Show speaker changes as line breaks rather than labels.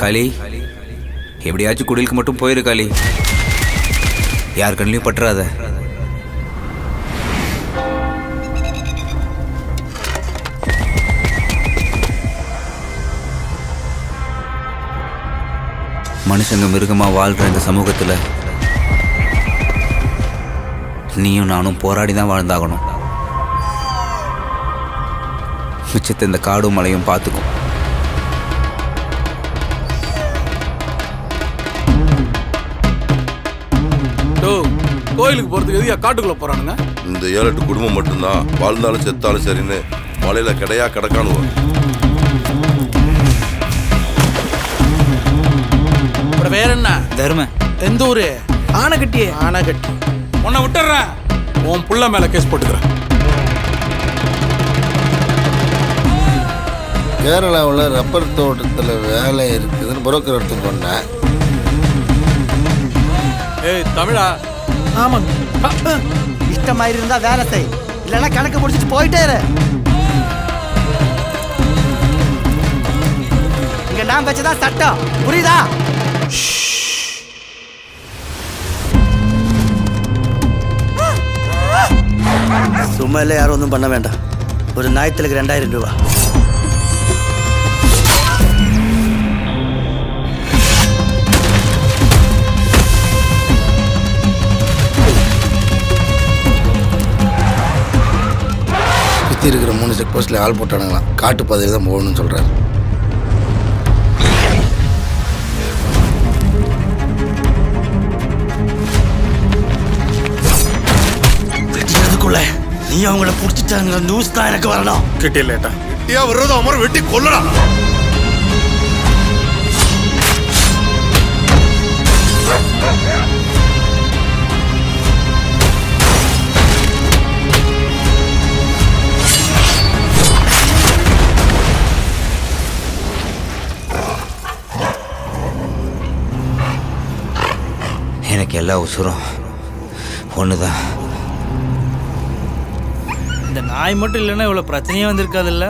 காளி, எப்படியாச்சும் குடிலுக்கு மட்டும் போயிரு காளி. யார் கண்ணிலையும் பட்டுறாத. மனுஷங்க மிருகமா வாழ்ற இந்த சமூகத்துல நீயும் நானும் போராடி தான் வாழ்ந்தாகணும். மிச்சத்தை இந்த காடும் மலையும் பார்த்துக்கும்.
கோயிலுக்கு போறதுக்கு எதுக்கு காட்டுக்குள்ள போறானுங்க?
இந்த 7-8 குடும்பம் மட்டும்தான் வாழ்ந்தாலும் செத்தாலும் சரின்னு மலையில கிடையா கிடக்கானுவோம்.
வேற என்ன
தர்ம?
எந்த ஊரு? ஆனைக்கட்டி. ஆனைக்கட்டி. உன்னை விட்டுறேன், உன் புள்ள மேல கேஸ் போட்டுக்கிறேன்.
கேரளாவில் ரப்பர் தோட்டத்தில் வேலை இருக்குதுன்னு புரோக்கர் எடுத்து போனேன்.
ஏய் தமிழா?
ஆமாங்க. இஷ்டமாயிரு இருந்தா வேலை செய், இல்லைன்னா கணக்கு முடிச்சுட்டு போயிட்டே இரு. இங்க நான் வச்சதான் சட்டம், புரியுதா? சும்மா இல்லை, யாரும் ஒன்றும் பண்ண வேண்டாம். ஒரு ஞாயிற்றுக்கு 2000 ரூபா.
சுற்றி இருக்கிற 3 செக் போஸ்ட்டில் ஆள் போட்டானுங்களாம். காட்டு பாதையில் தான் போகணும்னு சொல்கிறார்.
நீ அவங்கள புடிச்சிட்டாங்க நியூஸ் தான் எனக்கு வரணும்.
கிட்டே லேட்டா கிட்டியா வர்றது அமர வெட்டி கொல்லலாம்.
எனக்கு எல்லா உசுரும் ஒண்ணுதான்.
இந்த நாய் மட்டும் இல்லைன்னா இவ்வளோ பிரச்சனையே வந்திருக்காதுல்ல.